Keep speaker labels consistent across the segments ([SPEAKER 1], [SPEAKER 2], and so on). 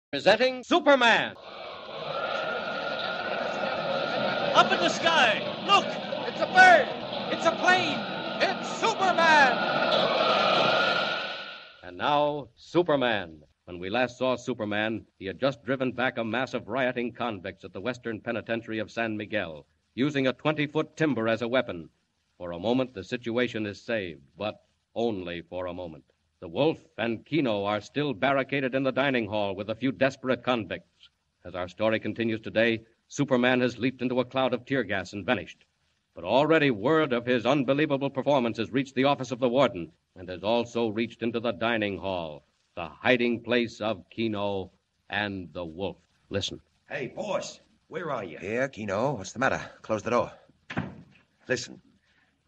[SPEAKER 1] Presenting Superman.
[SPEAKER 2] Up in the sky! Look!
[SPEAKER 1] It's a bird! It's a plane! It's Superman! And now, Superman. When we last saw Superman, he had just driven back a mass of rioting convicts at the Western Penitentiary of San Miguel, using a 20-foot timber as a weapon. For a moment, the situation is saved, but only for a moment. The Wolf and Kino are still barricaded in the dining hall with a few desperate convicts. As our story continues today, Superman has leaped into a cloud of tear gas and vanished. But already word of his unbelievable performance has reached the office of the warden and has also reached into the dining hall, the hiding place of Kino and the Wolf. Listen.
[SPEAKER 3] Hey, boss, where are you?
[SPEAKER 4] Here, Kino. What's the matter? Close the door.
[SPEAKER 3] Listen,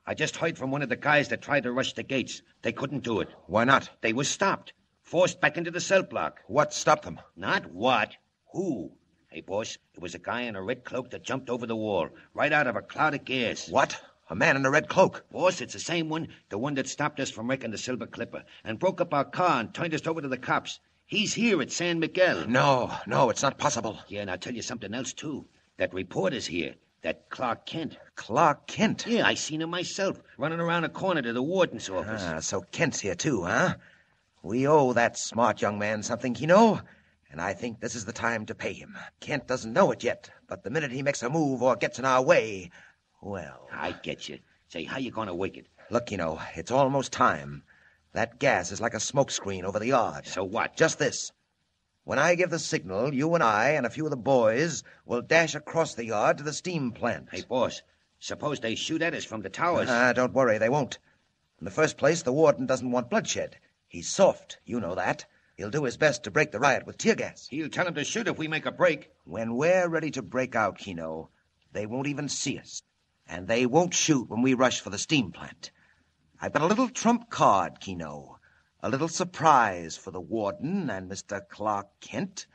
[SPEAKER 3] I just heard from one of the guys that tried to rush the gates. They couldn't do it.
[SPEAKER 4] Why not?
[SPEAKER 3] They were stopped, forced back into the cell block.
[SPEAKER 4] What stopped them?
[SPEAKER 3] Not what. Who? Hey, boss, it was a guy in a red cloak that jumped over the wall, right out of a cloud of gas.
[SPEAKER 4] What? A man in a red cloak?
[SPEAKER 3] Boss, it's the same one, the one that stopped us from wrecking the Silver Clipper and broke up our car and turned us over to the cops. He's here at San Miguel.
[SPEAKER 4] No, it's not possible.
[SPEAKER 3] Yeah, and I'll tell you something else, too. That reporter's here. That Clark Kent.
[SPEAKER 4] Clark Kent?
[SPEAKER 3] Yeah, I seen him myself, running around a corner to the warden's office.
[SPEAKER 4] So Kent's here, too, huh? We owe that smart young man something, Kino, and I think this is the time to pay him. Kent doesn't know it yet, but the minute he makes a move or gets in our way, well...
[SPEAKER 3] I get you. Say, how you gonna wake it?
[SPEAKER 4] Look, Kino, it's almost time. That gas is like a smokescreen over the yard.
[SPEAKER 3] So what?
[SPEAKER 4] Just this. When I give the signal, you and I and a few of the boys will dash across the yard to the steam plant.
[SPEAKER 3] Hey, boss, suppose they shoot at us from the towers.
[SPEAKER 4] Don't worry, they won't. In the first place, the warden doesn't want bloodshed. He's soft, you know that. He'll do his best to break the riot with tear gas.
[SPEAKER 3] He'll tell him to shoot if we make a break.
[SPEAKER 4] When we're ready to break out, Kino, they won't even see us. And they won't shoot when we rush for the steam plant. I've got a little trump card, Kino. A little surprise for the warden and Mr. Clark Kent.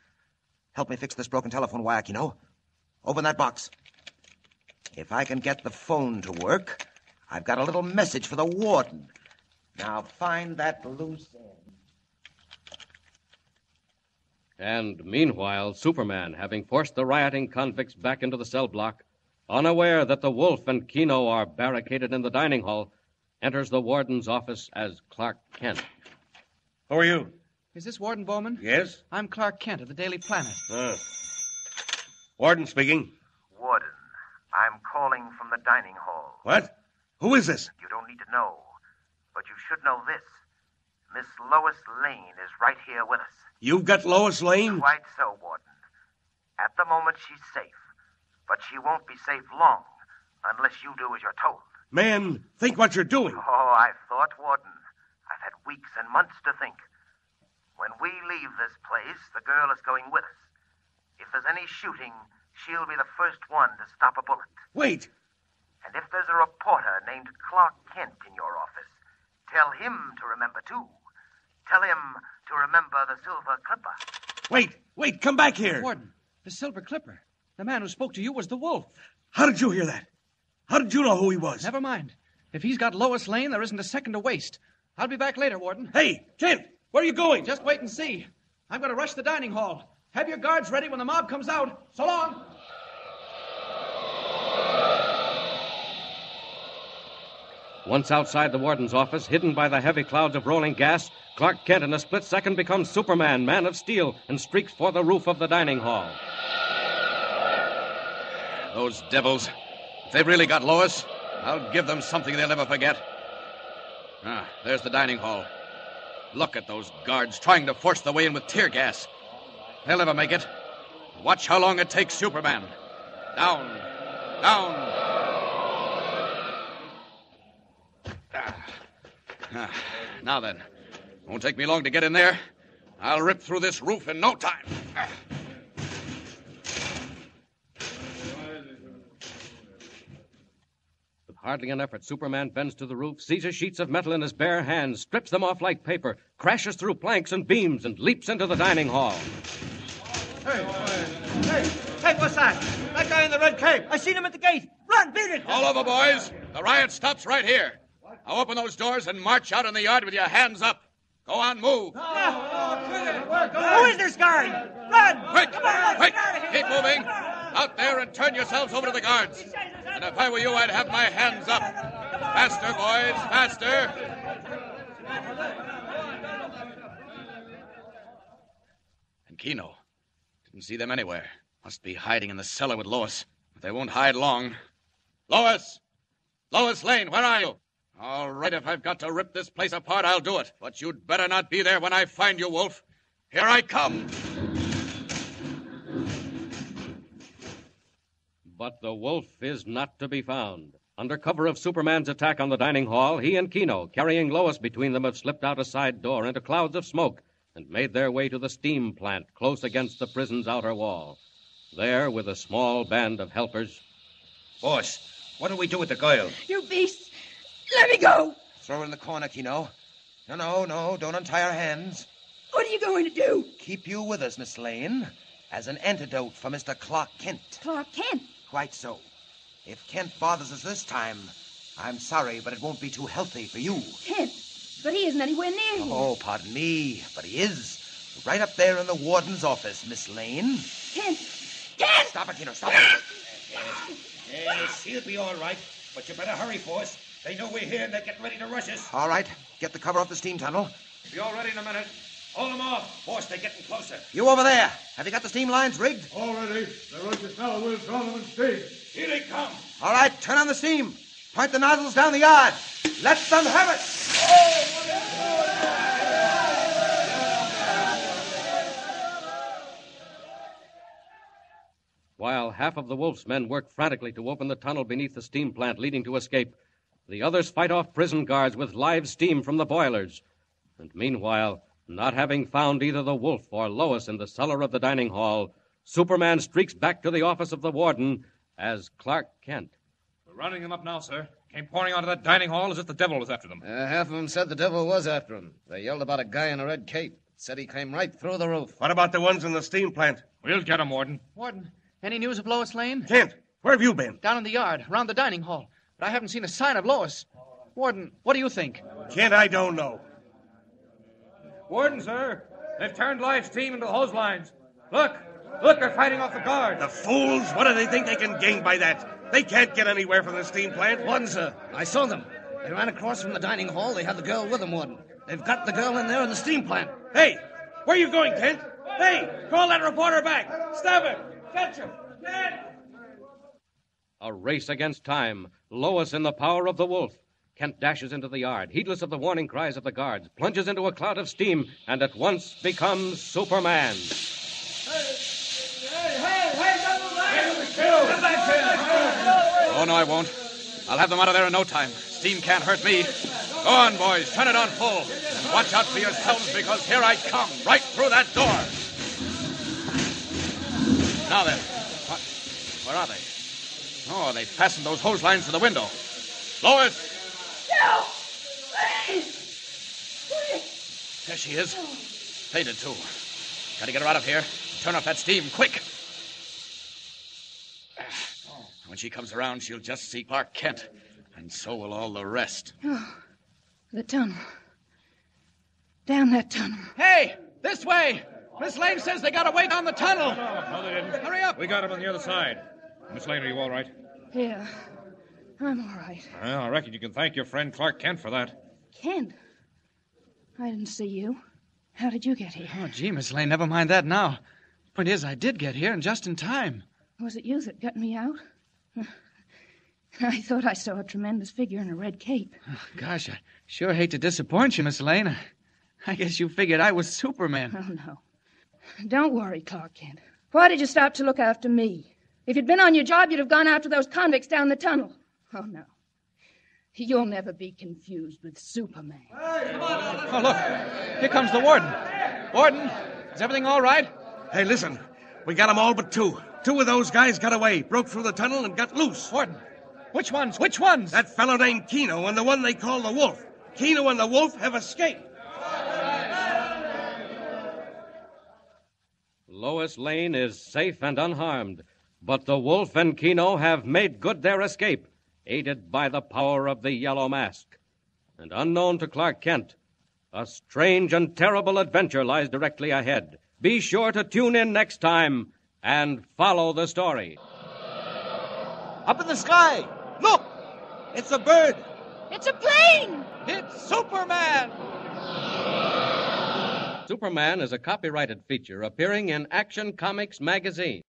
[SPEAKER 4] Help me fix this broken telephone wire, Kino. Open that box. If I can get the phone to work, I've got a little message for the warden. Now find that loose end.
[SPEAKER 1] And meanwhile, Superman, having forced the rioting convicts back into the cell block, unaware that the Wolf and Kino are barricaded in the dining hall, enters the warden's office as Clark Kent.
[SPEAKER 5] Who are you?
[SPEAKER 2] Is this Warden Bowman?
[SPEAKER 5] Yes?
[SPEAKER 2] I'm Clark Kent of the Daily Planet.
[SPEAKER 5] Warden speaking.
[SPEAKER 4] Warden, I'm calling from the dining hall.
[SPEAKER 5] What? Who is this?
[SPEAKER 4] You don't need to know, but you should know this. Miss Lois Lane is right here with us.
[SPEAKER 5] You've got Lois Lane?
[SPEAKER 4] Quite so, Warden. At the moment, she's safe, but she won't be safe long unless you do as you're told.
[SPEAKER 5] Man, think what you're doing.
[SPEAKER 4] Oh, I've thought, Warden. I've had weeks and months to think. When we leave this place, the girl is going with us. If there's any shooting, she'll be the first one to stop a bullet.
[SPEAKER 5] Wait.
[SPEAKER 4] And if there's a reporter named Clark Kent in your office, tell him to remember, too. Tell him to remember the Silver Clipper.
[SPEAKER 5] Wait, come back here.
[SPEAKER 2] Warden, the Silver Clipper. The man who spoke to you was the Wolf.
[SPEAKER 5] How did you hear that? How did you know who he was?
[SPEAKER 2] Never mind. If he's got Lois Lane, there isn't a second to waste. I'll be back later, Warden.
[SPEAKER 5] Hey, Kent, where are you going?
[SPEAKER 2] Just wait and see. I'm going to rush the dining hall. Have your guards ready when the mob comes out. So long.
[SPEAKER 1] Once outside the warden's office, hidden by the heavy clouds of rolling gas, Clark Kent in a split second becomes Superman, Man of Steel, and streaks for the roof of the dining hall.
[SPEAKER 6] Those devils. If they've really got Lois, I'll give them something they'll never forget. There's the dining hall. Look at those guards trying to force their way in with tear gas. They'll never make it. Watch how long it takes Superman. Down. Now then, won't take me long to get in there. I'll rip through this roof in no time.
[SPEAKER 1] With hardly an effort, Superman bends to the roof, seizes sheets of metal in his bare hands, strips them off like paper, crashes through planks and beams, and leaps into the dining hall.
[SPEAKER 7] Hey, what's that? That guy in the red cape. I seen him at the gate. Run, beat it!
[SPEAKER 6] All over, boys. The riot stops right here. Now open those doors and march out in the yard with your hands up. Go on, move.
[SPEAKER 7] No, Who is this guard? Run!
[SPEAKER 6] Quick!
[SPEAKER 7] Come on,
[SPEAKER 6] Quick!
[SPEAKER 7] get out of here!
[SPEAKER 6] Keep moving! Out there and turn yourselves over to the guards. And if I were you, I'd have my hands up. Faster, boys, faster! And Keno. Didn't see them anywhere. Must be hiding in the cellar with Lois. But they won't hide long. Lois! Lois Lane, where are you? All right, if I've got to rip this place apart, I'll do it. But you'd better not be there when I find you, Wolf. Here I come.
[SPEAKER 1] But the wolf is not to be found. Under cover of Superman's attack on the dining hall, he and Keno, carrying Lois between them, have slipped out a side door into clouds of smoke and made their way to the steam plant close against the prison's outer wall. There, with a small band of helpers...
[SPEAKER 3] Boss, what do we do with the girl?
[SPEAKER 8] You beast! Let me go!
[SPEAKER 4] Throw her in the corner, Keno. No, don't untie her hands.
[SPEAKER 8] What are you going to do?
[SPEAKER 4] Keep you with us, Miss Lane, as an antidote for Mr. Clark Kent.
[SPEAKER 8] Clark Kent?
[SPEAKER 4] Quite so. If Kent bothers us this time, I'm sorry, but it won't be too healthy for you.
[SPEAKER 8] Kent? But he isn't anywhere near here.
[SPEAKER 4] Oh, pardon me, but he is. Right up there in the warden's office, Miss Lane.
[SPEAKER 8] Kent! Kent!
[SPEAKER 4] Stop it, Keno, stop it.
[SPEAKER 3] Yes, he'll be all right. But you better hurry, boss. They know we're here and they're getting ready to rush us.
[SPEAKER 4] All right, get the cover off the steam tunnel.
[SPEAKER 3] Be all ready in a minute. Hold them off. Boss, they're getting closer.
[SPEAKER 4] You over there. Have you got the steam lines rigged?
[SPEAKER 9] Already. The rushes now will draw them in steam.
[SPEAKER 3] Here they come.
[SPEAKER 4] All right, turn on the steam. Point the nozzles down the yard. Let them have it.
[SPEAKER 1] While half of the wolf's men work frantically to open the tunnel beneath the steam plant leading to escape, the others fight off prison guards with live steam from the boilers. And meanwhile, not having found either the wolf or Lois in the cellar of the dining hall, Superman streaks back to the office of the warden as Clark Kent.
[SPEAKER 10] We're rounding them up now, sir. Came pouring onto that dining hall as if the devil was after them.
[SPEAKER 11] Half of them said the devil was after them. They yelled about a guy in a red cape. Said he came right through the roof.
[SPEAKER 5] What about the ones in the steam plant?
[SPEAKER 10] We'll get them, Warden.
[SPEAKER 2] Warden, any news of Lois Lane?
[SPEAKER 5] Kent, where have you been?
[SPEAKER 2] Down in the yard, around the dining hall. But I haven't seen a sign of Lois. Warden, what do you think?
[SPEAKER 5] Kent, I don't know.
[SPEAKER 10] Warden, sir. They've turned live steam into the hose lines. Look, they're fighting off the guards.
[SPEAKER 5] The fools! What do they think they can gain by that? They can't get anywhere from the steam plant.
[SPEAKER 11] Warden, sir. I saw them. They ran across from the dining hall. They had the girl with them, Warden. They've got the girl in there in the steam plant.
[SPEAKER 5] Hey, where are you going, Kent? Hey, call that reporter back. Stop him. Catch him. Kent!
[SPEAKER 1] A race against time. Lois in the power of the wolf. Kent dashes into the yard, heedless of the warning cries of the guards, plunges into a cloud of steam, and at once becomes Superman.
[SPEAKER 6] Oh, no, I won't. I'll have them out of there in no time. Steam can't hurt me. Go on, boys. Turn it on full. And watch out for yourselves, because here I come, right through that door. Now then. What? Where are they? Oh, they fastened those hose lines to the window. Lois!
[SPEAKER 8] No! Please!
[SPEAKER 6] There she is. Faded, too. Gotta get her out of here. Turn off that steam, quick. When she comes around, she'll just see Clark Kent. And so will all the rest.
[SPEAKER 8] Oh, the tunnel. Down that tunnel.
[SPEAKER 2] Hey, this way! Miss Lane says they got away down the tunnel.
[SPEAKER 10] No, they didn't.
[SPEAKER 2] Hurry up!
[SPEAKER 10] We got them on the other side. Miss Lane, are you all right?
[SPEAKER 8] Yeah, I'm all right.
[SPEAKER 10] Well, I reckon you can thank your friend Clark Kent for that.
[SPEAKER 8] Kent? I didn't see you. How did you get here?
[SPEAKER 2] Oh, gee, Miss Lane, never mind that now. Point is, I did get here, and just in time.
[SPEAKER 8] Was it you that got me out? I thought I saw a tremendous figure in a red cape.
[SPEAKER 2] Oh, gosh, I sure hate to disappoint you, Miss Lane. I guess you figured I was Superman.
[SPEAKER 8] Oh, no. Don't worry, Clark Kent. Why did you stop to look after me? If you'd been on your job, you'd have gone after those convicts down the tunnel. Oh, no. You'll never be confused with Superman.
[SPEAKER 2] Oh, look. Here comes the warden. Warden, is everything all right?
[SPEAKER 5] Hey, listen. We got them all but two. Two of those guys got away, broke through the tunnel, and got loose.
[SPEAKER 2] Warden, which ones? Which ones?
[SPEAKER 5] That fellow named Keno and the one they call the Wolf. Keno and the Wolf have escaped.
[SPEAKER 1] Lois Lane is safe and unharmed, but the wolf and Keno have made good their escape, aided by the power of the Yellow Mask. And unknown to Clark Kent, A strange and terrible adventure lies directly ahead. Be sure to tune in next time and follow the story.
[SPEAKER 11] Up in the sky! Look! It's a bird!
[SPEAKER 8] It's a plane!
[SPEAKER 2] It's Superman!
[SPEAKER 1] Superman is a copyrighted feature appearing in Action Comics magazine.